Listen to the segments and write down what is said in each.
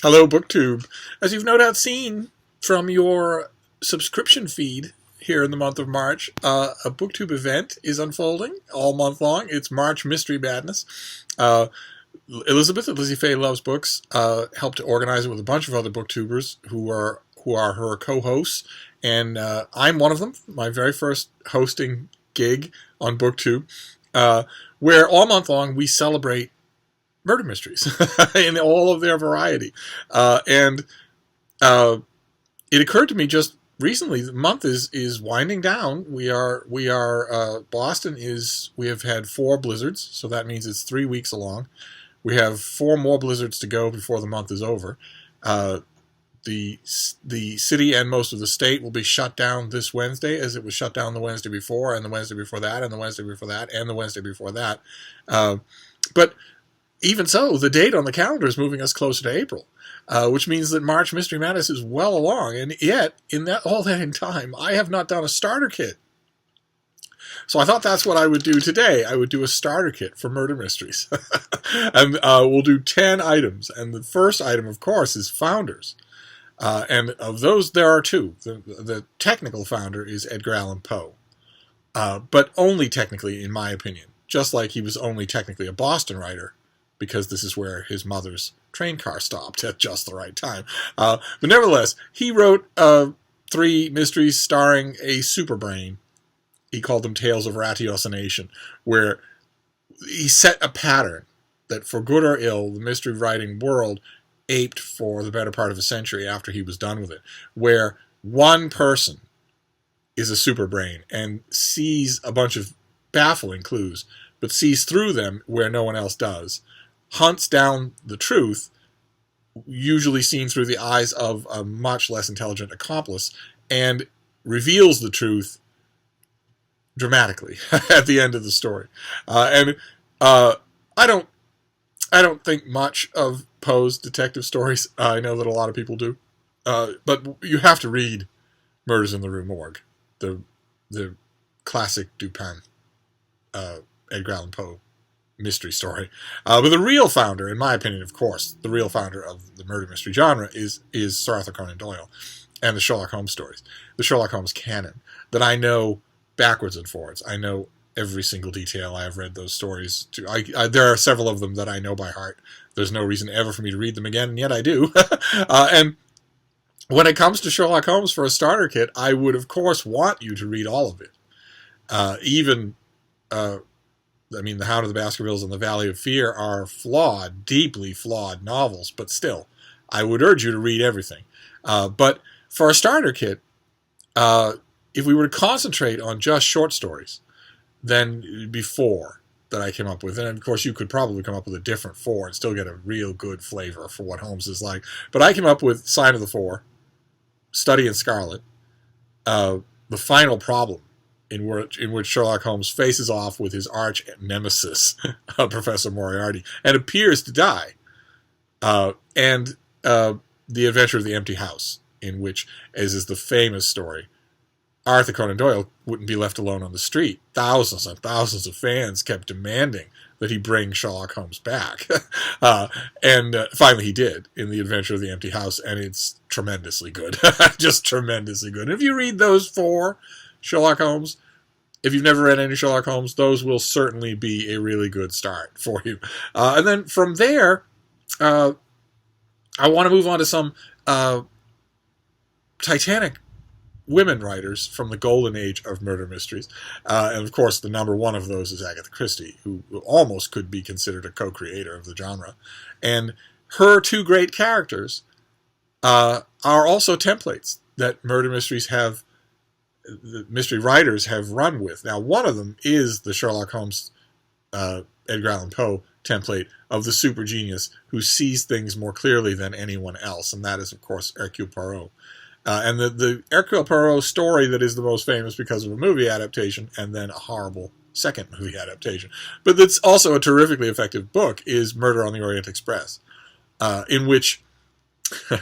Hello, BookTube. As you've no doubt seen from your subscription feed here in the month of March, a BookTube event is unfolding all month long. It's March Mystery Madness. Elizabeth at Lizzie Faye Loves Books helped to organize it with a bunch of other booktubers who are her co-hosts, and I'm one of them. My very first hosting gig on BookTube, where all month long we celebrate murder mysteries in all of their variety. And it occurred to me just recently, the month is winding down. We are Boston is, we have had 4 blizzards, so that means it's 3 weeks along. We have 4 more blizzards to go before the month is over. The city and most of the state will be shut down this Wednesday, as it was shut down the Wednesday before, and the Wednesday before that, and the Wednesday before that, and the Wednesday before that. But even so, the date on the calendar is moving us closer to April, which means that March Mystery Madness is well along, and yet, all that in time, I have not done a starter kit. So I thought that's what I would do today. I would do a starter kit for murder mysteries. And we'll do 10 items, and the first item, of course, is founders. And of those, there are 2. The technical founder is Edgar Allan Poe, but only technically, in my opinion, just like he was only technically a Boston writer, because this is where his mother's train car stopped at just the right time. But nevertheless, he wrote 3 mysteries starring a superbrain. He called them Tales of Ratiocination, where he set a pattern that, for good or ill, the mystery writing world aped for the better part of a century after he was done with it, where one person is a superbrain and sees a bunch of baffling clues, but sees through them where no one else does, hunts down the truth, usually seen through the eyes of a much less intelligent accomplice, and reveals the truth dramatically at the end of the story. I don't think much of Poe's detective stories. I know that a lot of people do, but you have to read Murders in the Rue Morgue, the classic Dupin, Edgar Allan Poe mystery story. But the real founder, in my opinion, of course, the real founder of the murder mystery genre is Sir Arthur Conan Doyle and the Sherlock Holmes stories, the Sherlock Holmes canon that I know backwards and forwards. I know every single detail. I have read those stories too. There are several of them that I know by heart. There's no reason ever for me to read them again, and yet I do. And when it comes to Sherlock Holmes for a starter kit, I would, of course, want you to read all of it. The Hound of the Baskervilles and the Valley of Fear are flawed, deeply flawed novels, but still, I would urge you to read everything. But for a starter kit, if we were to concentrate on just short stories, then it'd be 4 that I came up with. And of course, you could probably come up with a different 4 and still get a real good flavor for what Holmes is like. But I came up with Sign of the Four, Study in Scarlet, The Final Problem, in which Sherlock Holmes faces off with his arch nemesis, Professor Moriarty, and appears to die, and The Adventure of the Empty House, in which, as is the famous story, Arthur Conan Doyle wouldn't be left alone on the street. Thousands and thousands of fans kept demanding that he bring Sherlock Holmes back. And finally he did in The Adventure of the Empty House, and it's tremendously good. Just tremendously good. And if you read those 4 Sherlock Holmes, if you've never read any Sherlock Holmes, those will certainly be a really good start for you. And then from there, I want to move on to some Titanic women writers from the golden age of murder mysteries. And of course, the number 1 of those is Agatha Christie, who almost could be considered a co-creator of the genre. And her 2 great characters are also templates that murder mysteries have, the mystery writers have run with. Now, one of them is the Sherlock Holmes, Edgar Allan Poe template of the super genius who sees things more clearly than anyone else, and that is, of course, Hercule Poirot. And the Hercule Poirot story that is the most famous because of a movie adaptation, and then a horrible second movie adaptation, but that's also a terrifically effective book, is Murder on the Orient Express, in which, a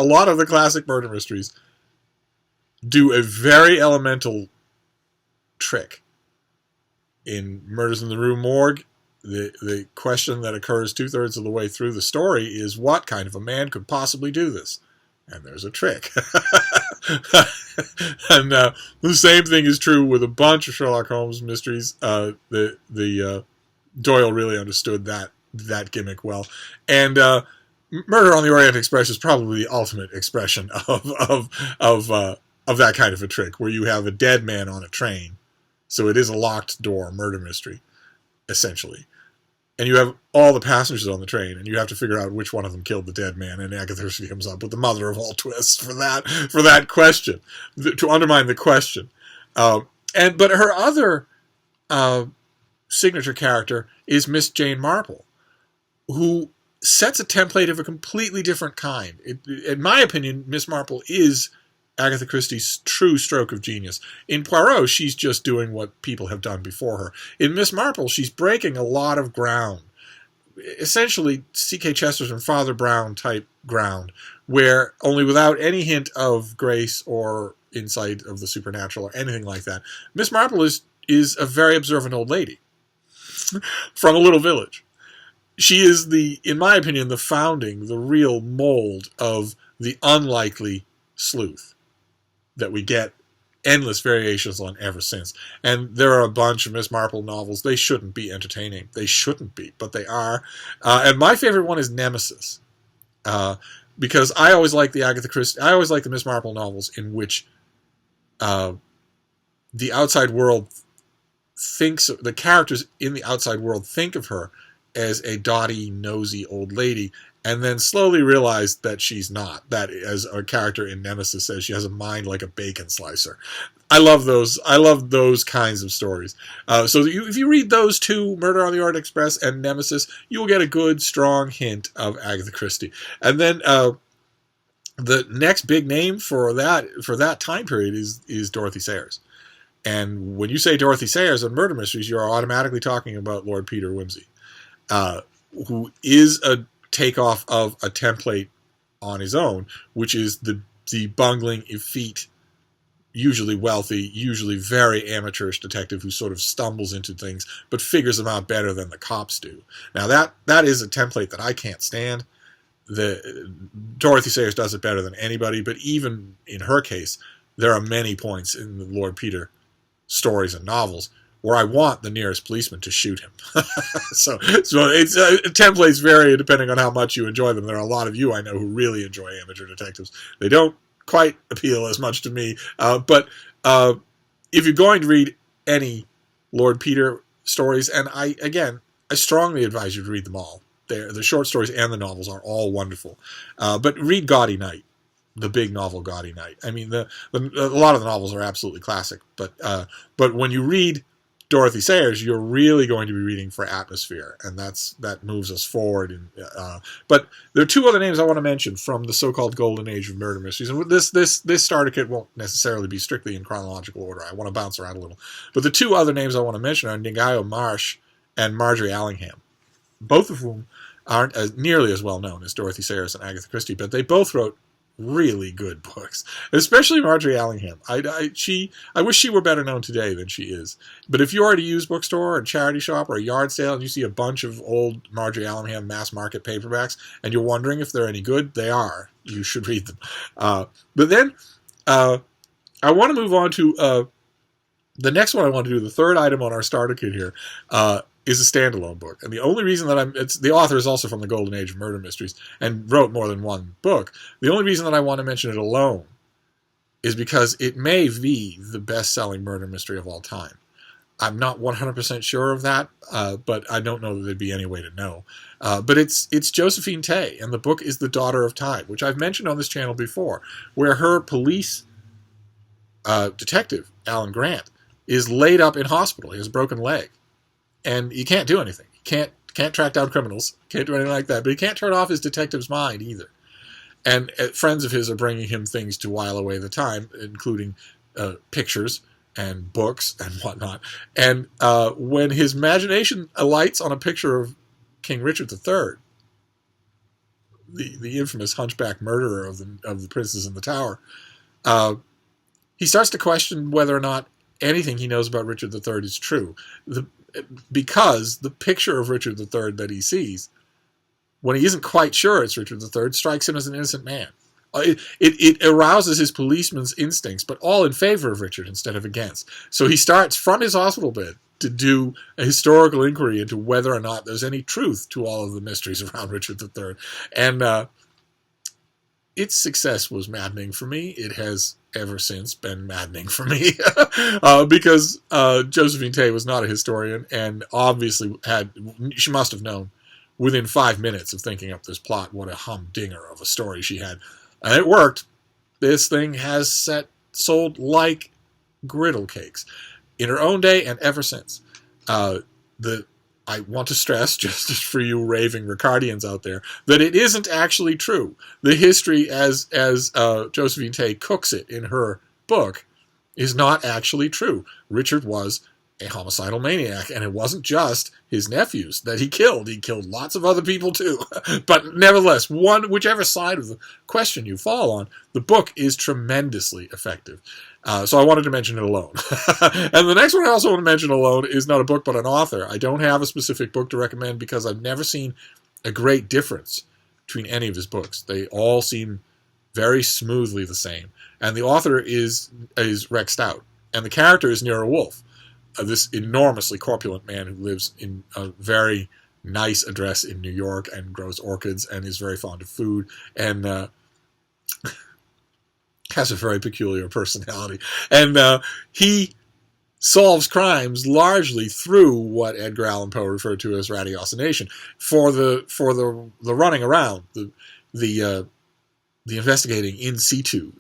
lot of the classic murder mysteries do a very elemental trick. In Murders in the Rue Morgue, the question that occurs 2/3 of the way through the story is, what kind of a man could possibly do this? And there's a trick. And the same thing is true with a bunch of Sherlock Holmes mysteries. The Doyle really understood that gimmick well. And Murder on the Orient Express is probably the ultimate expression of that kind of a trick, where you have a dead man on a train. So it is a locked door murder mystery, essentially. And you have all the passengers on the train, and you have to figure out which one of them killed the dead man. And Agatha Christie comes up with the mother of all twists for that question, to undermine the question. But her other signature character is Miss Jane Marple, who sets a template of a completely different kind. In my opinion, Miss Marple is Agatha Christie's true stroke of genius. In Poirot, she's just doing what people have done before her. In Miss Marple, she's breaking a lot of ground. Essentially, C.K. Chesterton, Father Brown type ground, where only without any hint of grace or insight of the supernatural or anything like that. Miss Marple is a very observant old lady from a little village. She is in my opinion, the real mold of the unlikely sleuth that we get endless variations on ever since. And there are a bunch of Miss Marple novels. They shouldn't be entertaining. They shouldn't be, but they are. And my favorite one is Nemesis. Because I always like the Miss Marple novels in which the outside world the characters in the outside world think of her as a dotty, nosy old lady, and then slowly realize that she's not. That, as a character in Nemesis says, she has a mind like a bacon slicer. I love those. I love those kinds of stories. So if you read those two, Murder on the Orient Express and Nemesis, you will get a good, strong hint of Agatha Christie. And then the next big name for that time period is Dorothy Sayers. And when you say Dorothy Sayers in murder mysteries, you are automatically talking about Lord Peter Wimsey, who is a takeoff of a template on his own, which is the bungling, effete, usually wealthy, usually very amateurish detective who sort of stumbles into things but figures them out better than the cops do. Now that is a template that I can't stand. Dorothy Sayers does it better than anybody, but even in her case, there are many points in the Lord Peter stories and novels where I want the nearest policeman to shoot him. so it's templates vary depending on how much you enjoy them. There are a lot of you I know who really enjoy amateur detectives. They don't quite appeal as much to me, but if you're going to read any Lord Peter stories, and I strongly advise you to read them all. The short stories and the novels are all wonderful, but read Gaudy Night, the big novel Gaudy Night. I mean, a lot of the novels are absolutely classic, but when you read Dorothy Sayers, you're really going to be reading for atmosphere, and that moves us forward. But there are two other names I want to mention from the so-called golden age of murder mysteries, and this starter kit won't necessarily be strictly in chronological order. I want to bounce around a little, but the two other names I want to mention are Ngaio Marsh and Margery Allingham, both of whom aren't nearly as well known as Dorothy Sayers and Agatha Christie, but they both wrote really good books, especially Margery Allingham. I wish she were better known today than she is. But if you are at a used bookstore or a charity shop or a yard sale and you see a bunch of old Margery Allingham mass market paperbacks and you're wondering if they're any good, they are. You should read them. But then I want to move on to the next one I want to do. The third item on our starter kit here is a standalone book. And the only reason that the author is also from the golden age of murder mysteries and wrote more than one book. The only reason that I want to mention it alone is because it may be the best-selling murder mystery of all time. I'm not 100% sure of that, but I don't know that there'd be any way to know. But it's Josephine Tey, and the book is The Daughter of Time, which I've mentioned on this channel before, where her police detective, Allan Grant, is laid up in hospital. He has a broken leg. And he can't do anything. He can't track down criminals. Can't do anything like that. But he can't turn off his detective's mind either. And friends of his are bringing him things to while away the time, including pictures and books and whatnot. And when his imagination alights on a picture of King Richard III, the infamous hunchback murderer of the princes in the Tower, he starts to question whether or not anything he knows about Richard III is true. because the picture of Richard III that he sees, when he isn't quite sure it's Richard III, strikes him as an innocent man. It arouses his policeman's instincts, but all in favor of Richard instead of against. So he starts from his hospital bed to do a historical inquiry into whether or not there's any truth to all of the mysteries around Richard III. And its success was maddening for me. It has ever since been maddening for me because Josephine Tey was not a historian and obviously she must have known within 5 minutes of thinking up this plot what a humdinger of a story she had. And it worked. This thing has sold like griddle cakes in her own day and ever since. I want to stress, just for you raving Ricardians out there, that it isn't actually true. The history, as Josephine Tey cooks it in her book, is not actually true. Richard was a homicidal maniac, and it wasn't just his nephews that he killed. He killed lots of other people too. But nevertheless, whichever side of the question you fall on, the book is tremendously effective. So I wanted to mention it alone. And the next one I also want to mention alone is not a book but an author. I don't have a specific book to recommend because I've never seen a great difference between any of his books. They all seem very smoothly the same. And the author is Rex Stout. And the character is Nero Wolfe. This enormously corpulent man who lives in a very nice address in New York and grows orchids and is very fond of food and has a very peculiar personality. And he solves crimes largely through what Edgar Allan Poe referred to as ratiocination. For the running around, the investigating in situ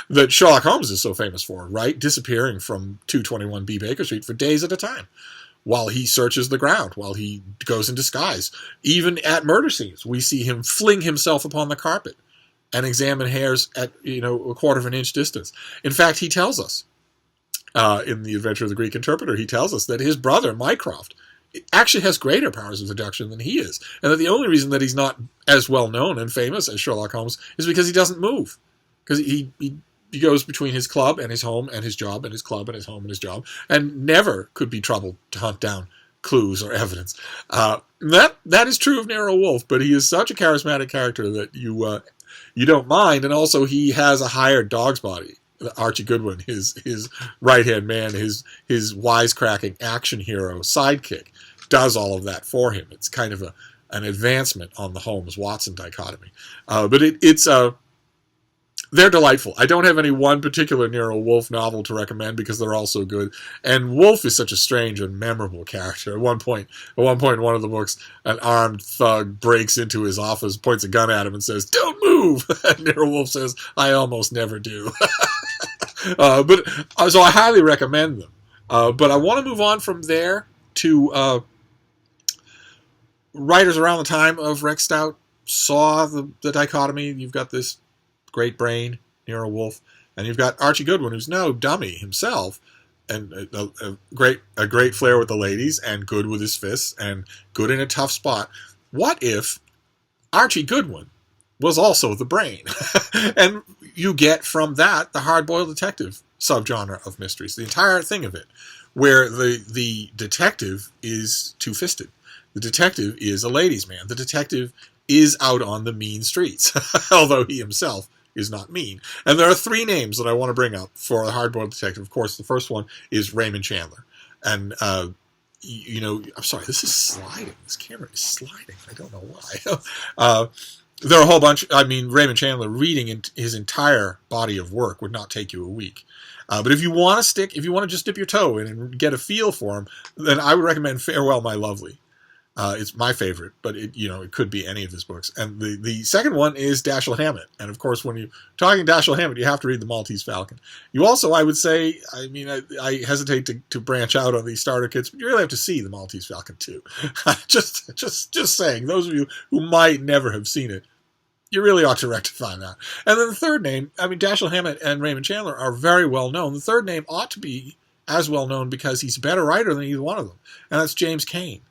that Sherlock Holmes is so famous for, right? Disappearing from 221B Baker Street for days at a time while he searches the ground, while he goes in disguise. Even at murder scenes, we see him fling himself upon the carpet and examine hairs at a quarter of an inch distance. In fact, he tells us in The Adventure of the Greek Interpreter, he tells us that his brother, Mycroft, actually has greater powers of deduction than he is. And that the only reason that he's not as well known and famous as Sherlock Holmes is because he doesn't move. Because he goes between his club and his home and his job and his club and his home and his job and never could be troubled to hunt down clues or evidence. That is true of Nero Wolfe, but he is such a charismatic character that you don't mind. And also he has a hired dog's body. Archie Goodwin, his right-hand man, his wisecracking action hero sidekick, does all of that for him. It's kind of an advancement on the Holmes-Watson dichotomy. But they're delightful. I don't have any one particular Nero Wolfe novel to recommend because they're all so good. And Wolfe is such a strange and memorable character. At one point in one of the books, an armed thug breaks into his office, points a gun at him, and says, "Don't move!" And Nero Wolfe says, "I almost never do." So I highly recommend them. But I want to move on from there to writers around the time of Rex Stout saw the dichotomy. You've got this great brain, Nero Wolfe, and you've got Archie Goodwin, who's no dummy himself, and a great flair with the ladies, and good with his fists, and good in a tough spot. What if Archie Goodwin was also the brain? And you get from that the hard-boiled detective subgenre of mysteries, the entire thing of it, where the detective is two-fisted. The detective is a ladies' man. The detective is out on the mean streets, although he himself is not mean. And there are three names that I want to bring up for a hard-boiled detective. Of course, the first one is Raymond Chandler. And, I'm sorry, this is sliding. This camera is sliding. I don't know why. There are a whole bunch. I mean, Raymond Chandler, reading his entire body of work would not take you a week. But if you want to just dip your toe in and get a feel for him, then I would recommend Farewell, My Lovely. It's my favorite, but it could be any of his books. And the second one is Dashiell Hamett. And of course, when you're talking Dashiell Hamett, you have to read the Maltese Falcon. You also, I would say, I hesitate to branch out on these starter kits, but you really have to see the Maltese Falcon too. just saying, those of you who might never have seen it, you really ought to rectify that. And then the third name, Dashiell Hamett and Raymond Chandler are very well known. The third name ought to be as well known because he's a better writer than either one of them. And that's James Cain.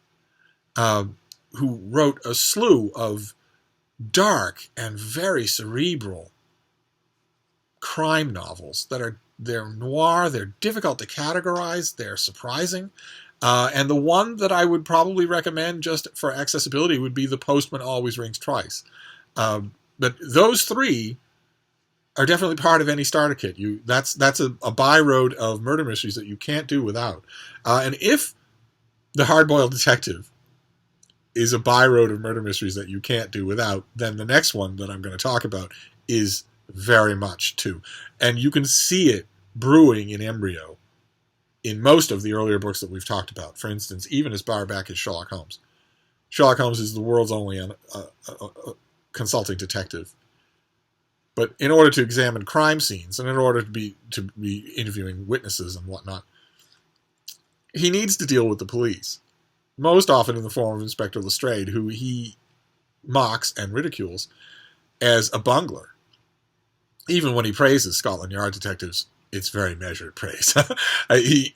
Who wrote a slew of dark and very cerebral crime novels they're noir, they're difficult to categorize, they're surprising, And the one that I would probably recommend just for accessibility would be The Postman Always Rings Twice. But those three are definitely part of any starter kit. That's a byroad of murder mysteries that you can't do without. And if The Hard-Boiled Detective is a byroad of murder mysteries that you can't do without, then the next one that I'm going to talk about is very much too. And you can see it brewing in embryo in most of the earlier books that we've talked about. For instance, even as far back as Sherlock Holmes. Sherlock Holmes is the world's only consulting detective. But in order to examine crime scenes and in order to be interviewing witnesses and whatnot, he needs to deal with the police. Most often in the form of Inspector Lestrade, who he mocks and ridicules as a bungler. Even when he praises Scotland Yard detectives, it's very measured praise. He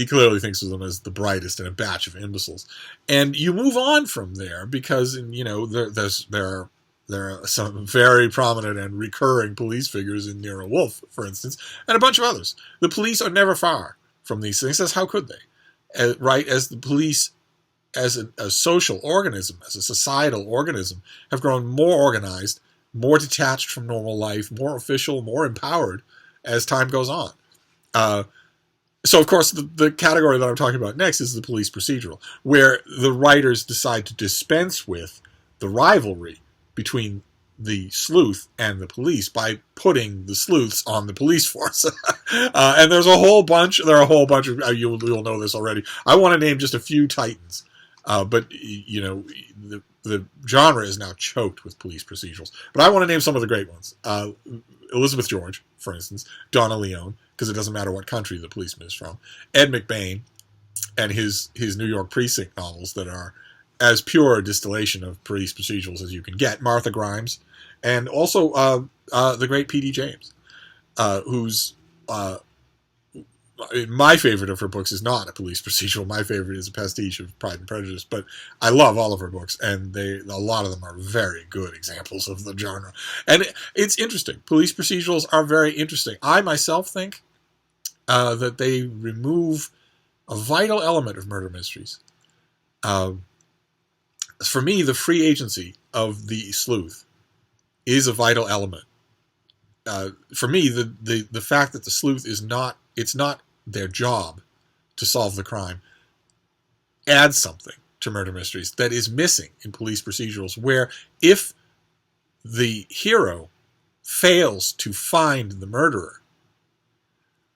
clearly thinks of them as the brightest in a batch of imbeciles. And you move on from there because, there are some very prominent and recurring police figures in Nero Wolfe, for instance, and a bunch of others. The police are never far from these things, as how could they? Right, as the police, as a social organism, as a societal organism, have grown more organized, more detached from normal life, more official, more empowered as time goes on. So, of course, the category that I'm talking about next is the police procedural, where the writers decide to dispense with the rivalry between the sleuth and the police by putting the sleuths on the police force. And there are a whole bunch of, you'll know this already. I want to name just a few titans. But the genre is now choked with police procedurals. But I want to name some of the great ones. Elizabeth George, for instance. Donna Leone, because it doesn't matter what country the policeman is from. Ed McBain and his New York Precinct novels that are as pure a distillation of police procedurals as you can get. Martha Grimes. And also the great P.D. James, who's... my favorite of her books is not a police procedural. My favorite is a pastiche of Pride and Prejudice, but I love all of her books, and a lot of them are very good examples of the genre. And it's interesting. Police procedurals are very interesting. I myself think that they remove a vital element of murder mysteries. For me, the free agency of the sleuth is a vital element. For me, the fact that the sleuth is not their job to solve the crime adds something to murder mysteries that is missing in police procedurals, where if the hero fails to find the murderer,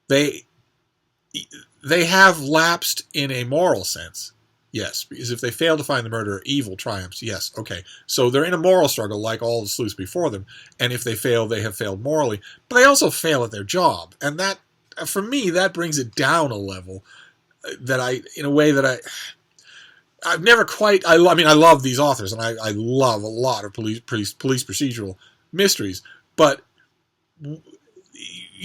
they have lapsed in a moral sense. Yes, because if they fail to find the murderer, evil triumphs. Yes, okay. So they're in a moral struggle like all the sleuths before them, and if they fail, they have failed morally. But they also fail at their job, and that, for me, that brings it down a level that I've never quite... I love these authors, and I love a lot of police procedural mysteries, but...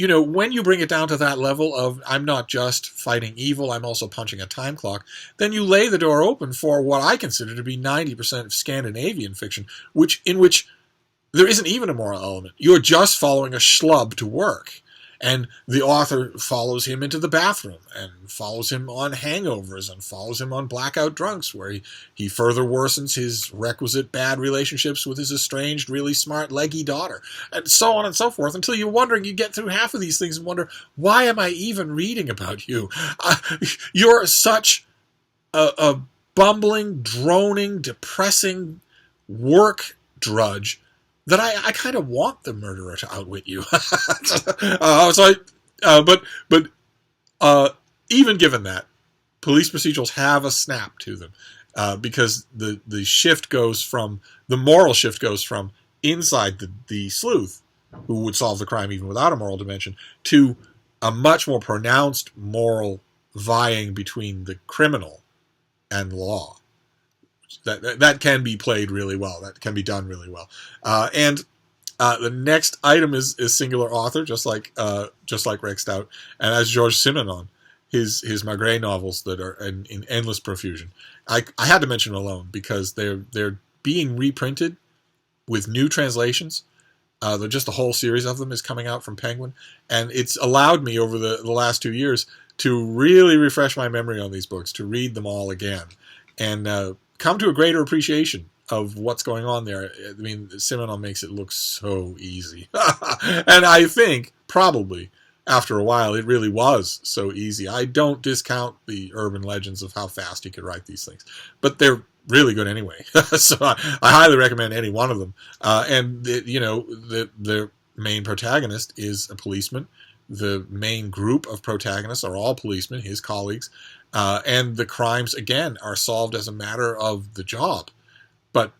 when you bring it down to that level of I'm not just fighting evil, I'm also punching a time clock, then you lay the door open for what I consider to be 90% of Scandinavian fiction, in which there isn't even a moral element. You're just following a schlub to work. And the author follows him into the bathroom and follows him on hangovers and follows him on blackout drunks, where he further worsens his requisite bad relationships with his estranged, really smart, leggy daughter, and so on and so forth, until you're wondering, you get through half of these things and wonder, why am I even reading about you? You're such a bumbling, droning, depressing work drudge that I kind of want the murderer to outwit you. But even given that, police procedurals have a snap to them, because the moral shift goes from inside the sleuth, who would solve the crime even without a moral dimension, to a much more pronounced moral vying between the criminal and the law. That can be played really well. That can be done really well. And the next item is singular author, just like Rex Stout, and that's Georges Simenon, his Maigret novels that are in endless profusion. I had to mention them alone because they're being reprinted with new translations. Just a whole series of them is coming out from Penguin, and it's allowed me over the last 2 years to really refresh my memory on these books, to read them all again, and come to a greater appreciation of what's going on there. I mean, Simenon makes it look so easy. And I think, probably, after a while, it really was so easy. I don't discount the urban legends of how fast he could write these things, but they're really good anyway. So I highly recommend any one of them. And the main protagonist is a policeman. The main group of protagonists are all policemen, his colleagues, and the crimes again are solved as a matter of the job, but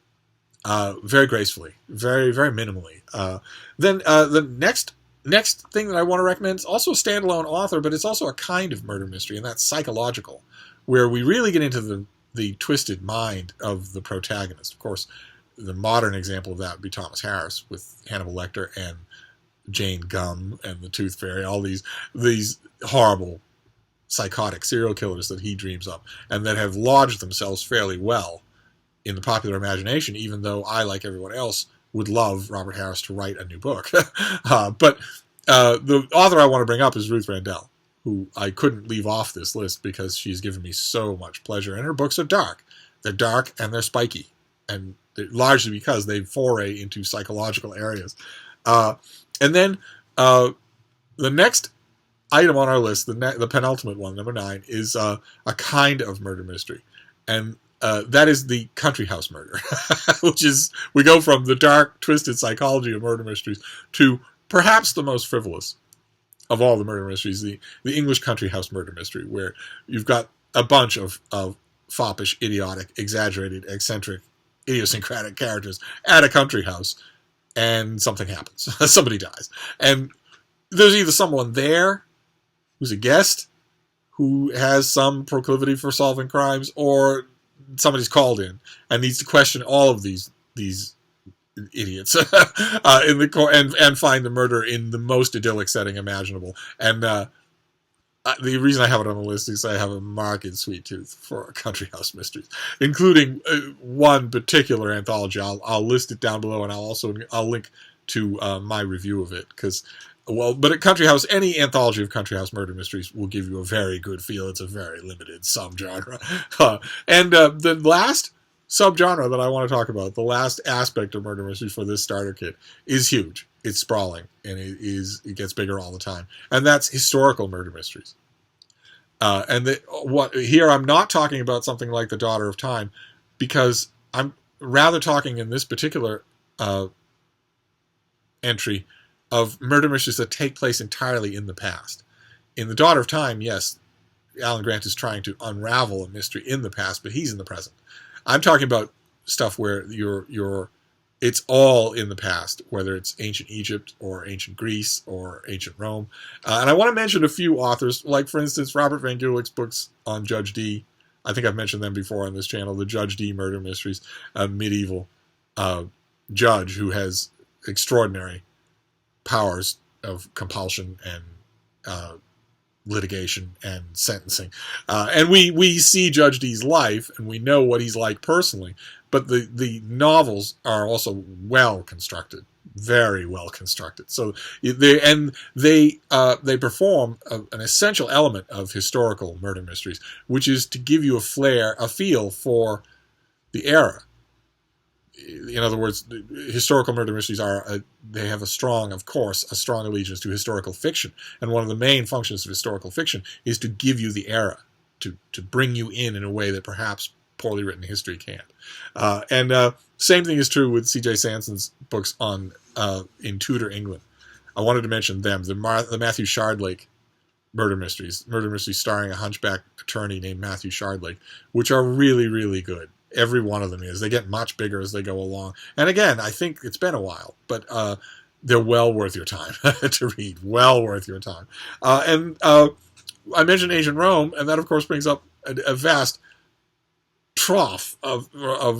very gracefully, very, very minimally. Then the next thing that I want to recommend is also a standalone author, but it's also a kind of murder mystery, and that's psychological, where we really get into the twisted mind of the protagonist. Of course, the modern example of that would be Thomas Harris with Hannibal Lecter and Jane Gum and the Tooth Fairy, all these horrible psychotic serial killers that he dreams up and that have lodged themselves fairly well in the popular imagination, even though I, like everyone else, would love Robert Harris to write a new book. But the author I want to bring up is Ruth Rendell, who I couldn't leave off this list because she's given me so much pleasure. And her books are dark. They're dark and they're spiky, and largely because they foray into psychological areas. And then the next item on our list, the penultimate one, number 9, is a kind of murder mystery. And that is the country house murder, which is, we go from the dark, twisted psychology of murder mysteries to perhaps the most frivolous of all the murder mysteries, the English country house murder mystery, where you've got a bunch of foppish, idiotic, exaggerated, eccentric, idiosyncratic characters at a country house, and something happens. Somebody dies. And there's either someone there who's a guest who has some proclivity for solving crimes, or somebody's called in and needs to question all of these idiots and find the murder in the most idyllic setting imaginable. And the reason I have it on the list is I have a marked sweet tooth for country house mysteries, including one particular anthology. I'll list it down below, and I'll link to my review of it, because, but at Country House, any anthology of country house murder mysteries will give you a very good feel. It's a very limited subgenre. And the last subgenre that I want to talk about, the last aspect of murder mysteries for this starter kit, is huge. It's sprawling, and it gets bigger all the time. And that's historical murder mysteries. Here I'm not talking about something like The Daughter of Time, because I'm rather talking in this particular entry of murder mysteries that take place entirely in the past. In The Daughter of Time, yes, Alan Grant is trying to unravel a mystery in the past, but he's in the present. I'm talking about stuff where it's all in the past, whether it's ancient Egypt or ancient Greece or ancient Rome. And I want to mention a few authors, like, for instance, Robert Van Gulik's books on Judge Dee. I think I've mentioned them before on this channel, the Judge Dee murder mysteries, a medieval judge who has extraordinary powers of compulsion and litigation and sentencing. And we see Judge Dee's life, and we know what he's like personally, but the novels are also well constructed, very well constructed. So they perform an essential element of historical murder mysteries, which is to give you a feel for the era. In other words, historical murder mysteries they have a strong allegiance to historical fiction. And one of the main functions of historical fiction is to give you the era, to bring you in a way that perhaps poorly written history can't. And same thing is true with C.J. Sanson's books in Tudor England. I wanted to mention them, the Matthew Shardlake murder mysteries starring a hunchback attorney named Matthew Shardlake, which are really, really good. Every one of them is. They get much bigger as they go along. And again, I think it's been a while, but they're well worth your time to read. Well worth your time. And I mentioned ancient Rome, and that, of course, brings up a vast trough of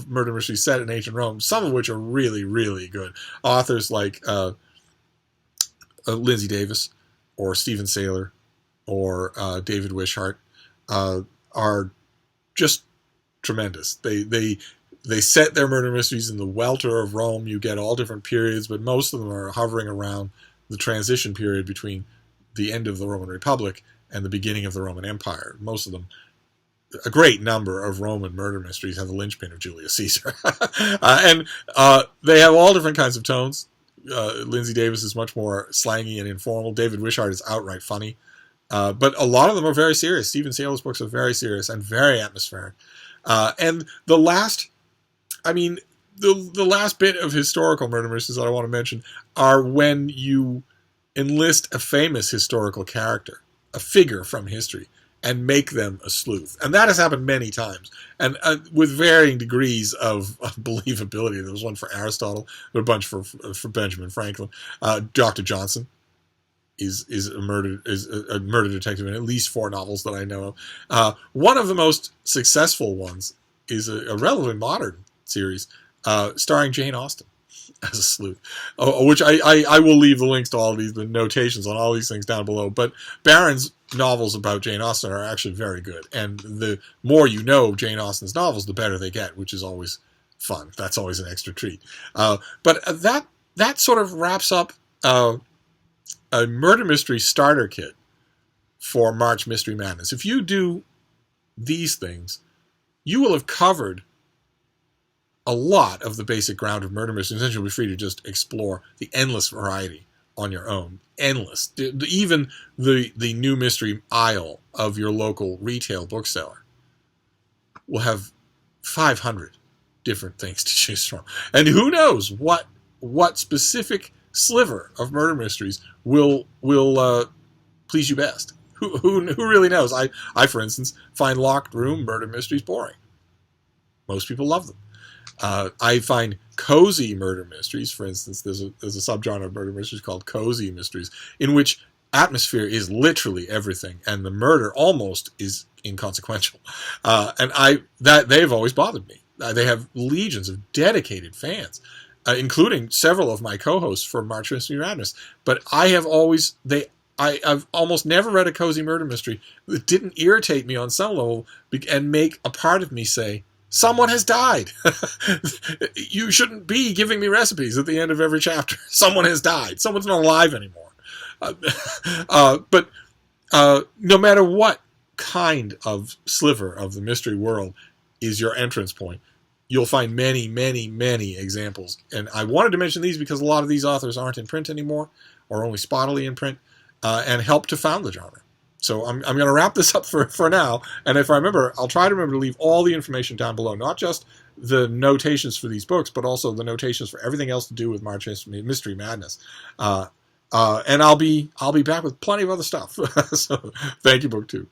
murder mysteries set in ancient Rome, some of which are really, really good. Authors like Lindsay Davis or Stephen Saylor or David Wishart are just tremendous. They set their murder mysteries in the welter of Rome. You get all different periods, but most of them are hovering around the transition period between the end of the Roman Republic and the beginning of the Roman Empire. Most of them, a great number of Roman murder mysteries have the linchpin of Julius Caesar. And they have all different kinds of tones. Lindsay Davis is much more slangy and informal. David Wishart is outright funny. But a lot of them are very serious. Stephen Saylor's books are very serious and very atmospheric. And the last bit of historical murder mysteries that I want to mention are when you enlist a famous historical character, a figure from history, and make them a sleuth. And that has happened many times, and with varying degrees of believability. There was one for Aristotle, a bunch for Benjamin Franklin. Dr. Johnson is a murder detective in at least 4 novels that I know of. One of the most successful ones is a relatively modern series starring Jane Austen as a sleuth, which I will leave the links to all of these, the notations on all these things down below. But Barron's novels about Jane Austen are actually very good, and the more you know Jane Austen's novels, the better they get, which is always fun. That's always an extra treat. But that sort of wraps up a murder mystery starter kit for March Mystery Madness. If you do these things, you will have covered a lot of the basic ground of murder mysteries, and you'll be free to just explore the endless variety on your own. Endless. Even the new mystery aisle of your local retail bookseller will have 500 different things to choose from. And who knows what specific sliver of murder mysteries will please you best. Who really knows? I, for instance, find locked room murder mysteries boring. Most people love them. I find cozy murder mysteries, for instance, there's a subgenre of murder mysteries called cozy mysteries, in which atmosphere is literally everything, and the murder almost is inconsequential. And they've always bothered me. They have legions of dedicated fans, including several of my co-hosts for March Mystery Madness. But I've almost never read a cozy murder mystery that didn't irritate me on some level and make a part of me say, someone has died. You shouldn't be giving me recipes at the end of every chapter. Someone has died. Someone's not alive anymore. But no matter what kind of sliver of the mystery world is your entrance point, you'll find many, many, many examples. And I wanted to mention these because a lot of these authors aren't in print anymore, or only spottily in print, and help to found the genre. So I'm going to wrap this up for now, and if I remember, I'll try to remember to leave all the information down below, not just the notations for these books, but also the notations for everything else to do with March Mystery Madness. And I'll be back with plenty of other stuff. So thank you, BookTube.